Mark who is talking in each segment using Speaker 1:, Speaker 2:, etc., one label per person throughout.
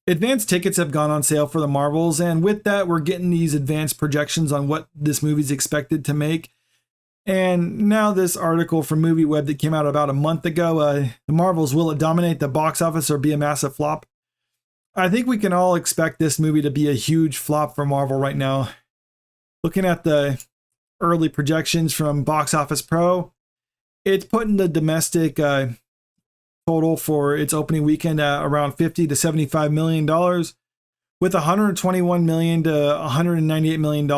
Speaker 1: advanced tickets have gone on sale for the Marvels, and with that, we're getting these advanced projections on what this movie's expected to make. And now this article from MovieWeb that came out about a month ago, the Marvels, will it dominate the box office or be a massive flop? I think we can all expect this movie to be a huge flop for Marvel right now. Looking at the early projections from Box Office Pro, it's putting the domestic total for its opening weekend at around $50 to $75 million, with $121 million to $198 million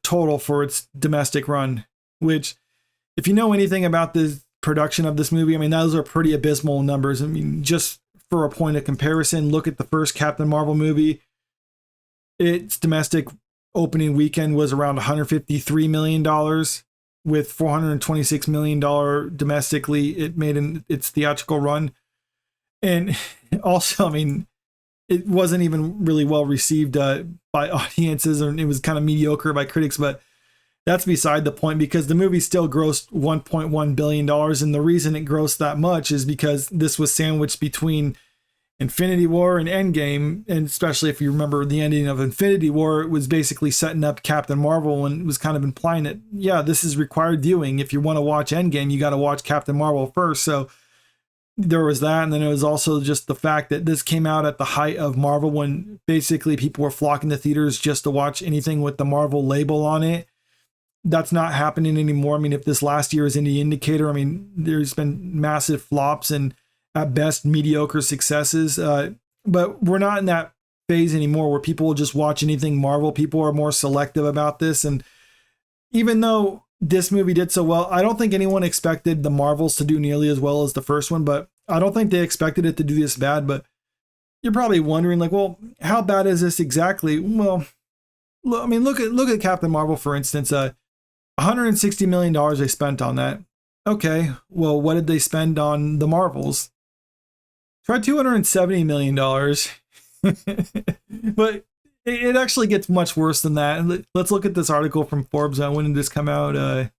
Speaker 1: total for its domestic run, which, if you know anything about the production of this movie, I mean, those are pretty abysmal numbers. I mean, just for a point of comparison, look at the first Captain Marvel movie. Its domestic opening weekend was around $153 million, with $426 million domestically it made in its theatrical run. And also, I mean, it wasn't even really well received by audiences, and it was kind of mediocre by critics, but that's beside the point, because the movie still grossed $1.1 billion. And the reason it grossed that much is because this was sandwiched between Infinity War and Endgame. And especially if you remember the ending of Infinity War, it was basically setting up Captain Marvel, and it was kind of implying that, yeah, this is required viewing. If you want to watch Endgame, you got to watch Captain Marvel first. So there was that. And then it was also just the fact that this came out at the height of Marvel, when basically people were flocking to theaters just to watch anything with the Marvel label on it. That's not happening anymore. I mean, if this last year is any indicator, I mean, there's been massive flops and at best mediocre successes. But we're not in that phase anymore where people will just watch anything Marvel. People are more selective about this. And even though this movie did so well, I don't think anyone expected the Marvels to do nearly as well as the first one, but I don't think they expected it to do this bad. But you're probably wondering, like, well, how bad is this exactly? Well, I mean, look at Captain Marvel, for instance. $160 million they spent on that. Okay, well, what did they spend on the Marvels? Try $270 million. But it actually gets much worse than that. Let's look at this article from Forbes. When did this come out?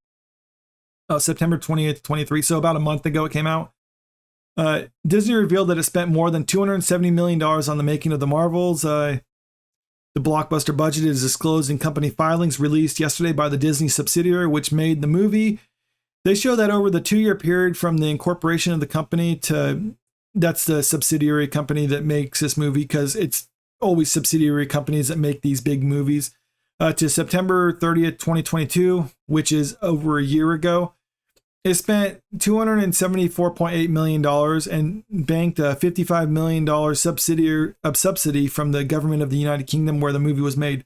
Speaker 1: September 20th, 23. So about a month ago it came out. Disney revealed that it spent more than $270 million on the making of the Marvels. The blockbuster budget is disclosed in company filings released yesterday by the Disney subsidiary, which made the movie. They show that over the 2-year period from the incorporation of the company to, that's the subsidiary company that makes this movie, because it's always subsidiary companies that make these big movies, to September 30th, 2022, which is over a year ago. It spent $274.8 million and banked a $55 million subsidy from the government of the United Kingdom where the movie was made.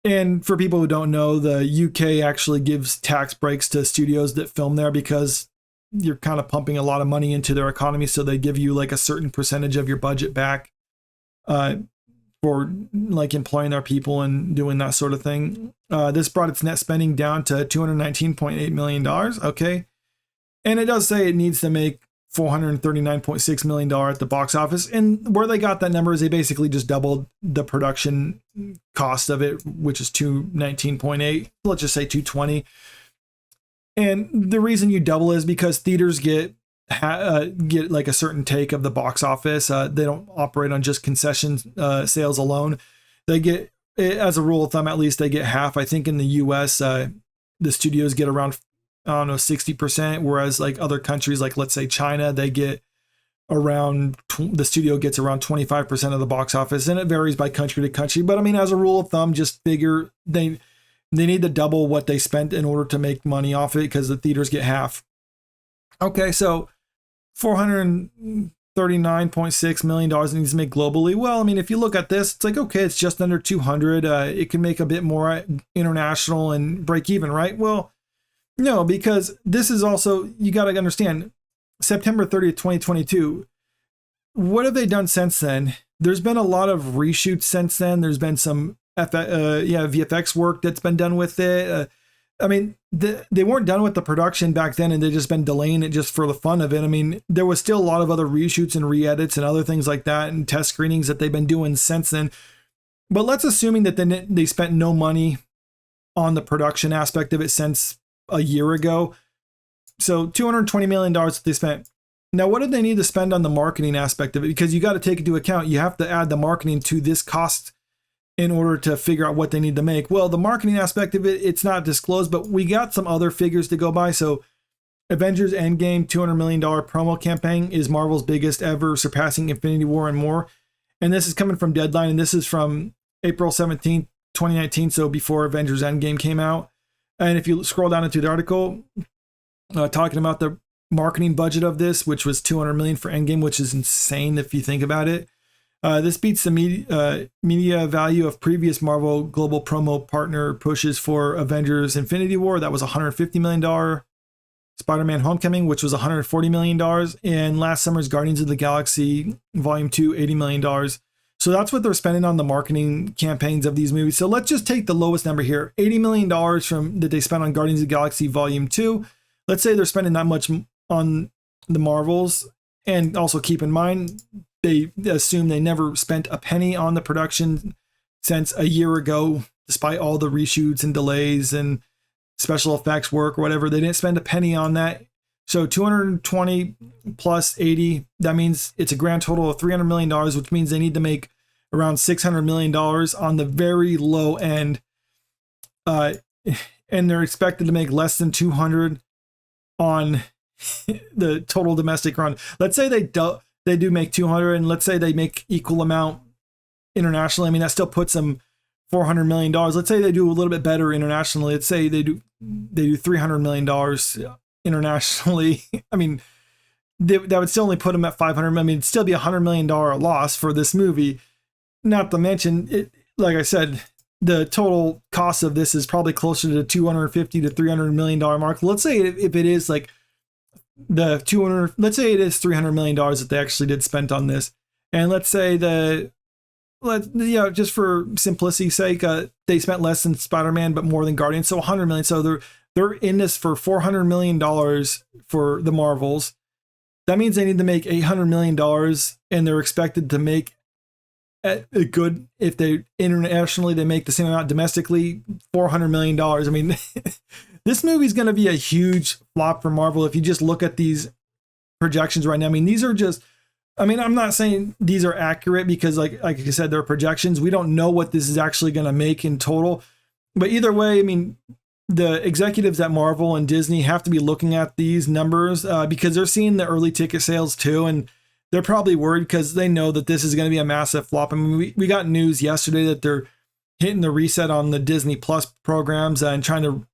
Speaker 1: And for people who don't know, the UK actually gives tax breaks to studios that film there, because you're kind of pumping a lot of money into their economy. So they give you like a certain percentage of your budget back for like employing their people and doing that sort of thing. This brought its net spending down to $219.8 million. Okay. And it does say it needs to make $439.6 million at the box office. And where they got that number is they basically just doubled the production cost of it, which is $219.8. Let's just say $220. And the reason you double is because theaters get like a certain take of the box office. They don't operate on just concession sales alone. They get, as a rule of thumb, at least they get half. I think in the US, the studios get around, I don't know, 60%, whereas like other countries, like let's say China, they get around, the studio gets around 25% of the box office, and it varies by country to country. But I mean, as a rule of thumb, just figure they need to double what they spent in order to make money off it, because the theaters get half. Okay, so $439.6 million it needs to make globally. Well, I mean, if you look at this, it's like, okay, it's just under 200. It can make a bit more international and break even, right? Well, no, because this is also, you got to understand, September 30th, 2022, what have they done since then? There's been a lot of reshoots since then. There's been some VFX work that's been done with it. I mean, they weren't done with the production back then, and they've just been delaying it just for the fun of it. I mean, there was still a lot of other reshoots and re-edits and other things like that, and test screenings that they've been doing since then. But let's assuming that they spent no money on the production aspect of it since a year ago. So $220 million that they spent. Now, what do they need to spend on the marketing aspect of it? Because you got to take into account, you have to add the marketing to this cost in order to figure out what they need to make. Well, the marketing aspect of it, it's not disclosed, but we got some other figures to go by. So Avengers Endgame $200 million promo campaign is Marvel's biggest ever, surpassing Infinity War and more. And this is coming from Deadline, and this is from April 17th, 2019, so before Avengers Endgame came out. And if you scroll down into the article, talking about the marketing budget of this, which was $200 million for Endgame, which is insane if you think about it. This beats the media value of previous Marvel global promo partner pushes for Avengers Infinity War. That was $150 million. Spider-Man Homecoming, which was $140 million. And last summer's Guardians of the Galaxy Volume 2, $80 million. So that's what they're spending on the marketing campaigns of these movies. So let's just take the lowest number here, $80 million that they spent on Guardians of the Galaxy Volume 2. Let's say they're spending that much on the Marvels. And also keep in mind, they assume they never spent a penny on the production since a year ago, despite all the reshoots and delays and special effects work or whatever. They didn't spend a penny on that. So 220 plus 80, that means it's a grand total of $300 million, which means they need to make around $600 million on the very low end. And they're expected to make less than 200 on the total domestic run. Let's say they do make 200, and let's say they make equal amount internationally. I mean, that still puts them $400 million. Let's say they do a little bit better internationally. Let's say they do $300 million internationally. I mean, that would still only put them at 500. I mean, it'd still be $100 million loss for this movie. Not to mention, it, like I said, the total cost of this is probably closer to $250 to $300 million mark. Let's say if it is like the 200, let's say it is $300 million that they actually did spend on this. And let's say just for simplicity's sake, they spent less than Spider-Man, but more than Guardians. So $100 million. So they're in this for $400 million for the Marvels. That means they need to make $800 million, and they're expected to make a good, if they internationally, they make the same amount domestically, $400 million. I mean, this movie's going to be a huge flop for Marvel if you just look at these projections right now. I mean, these are just, I mean, I'm not saying these are accurate because like I said, they're projections. We don't know what this is actually going to make in total. But either way, I mean, the executives at Marvel and Disney have to be looking at these numbers because they're seeing the early ticket sales too. And they're probably worried because they know that this is going to be a massive flop. I mean, we got news yesterday that they're hitting the reset on the Disney Plus programs and trying to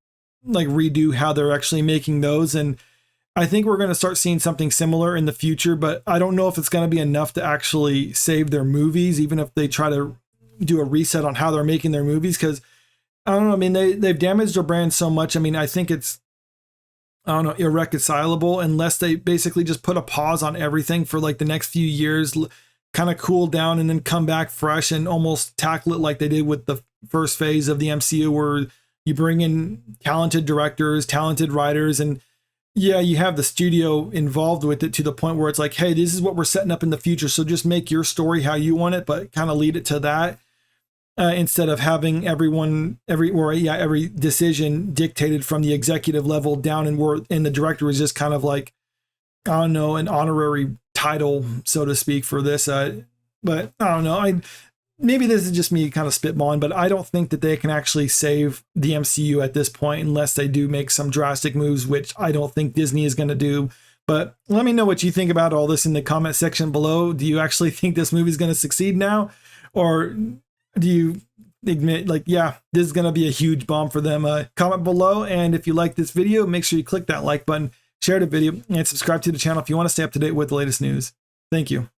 Speaker 1: like redo how they're actually making those. And I think we're going to start seeing something similar in the future, but I don't know if it's going to be enough to actually save their movies, even if they try to do a reset on how they're making their movies. Because I don't know. I mean, they've damaged their brand so much. I mean, I think it's, I don't know, irreconcilable unless they basically just put a pause on everything for like the next few years, kind of cool down and then come back fresh and almost tackle it like they did with the first phase of the MCU, where you bring in talented directors, talented writers, and yeah, you have the studio involved with it to the point where it's like, hey, this is what we're setting up in the future. So just make your story how you want it, but kind of lead it to that. Instead of having every decision dictated from the executive level down, and the director is just kind of like, I don't know, an honorary title, so to speak, for this. But I don't know. Maybe this is just me kind of spitballing, but I don't think that they can actually save the MCU at this point unless they do make some drastic moves, which I don't think Disney is going to do. But let me know what you think about all this in the comment section below. Do you actually think this movie is going to succeed now? Or do you admit, like, yeah, this is going to be a huge bomb for them? Comment below. And if you like this video, make sure you click that like button, share the video, and subscribe to the channel if you want to stay up to date with the latest news. Thank you.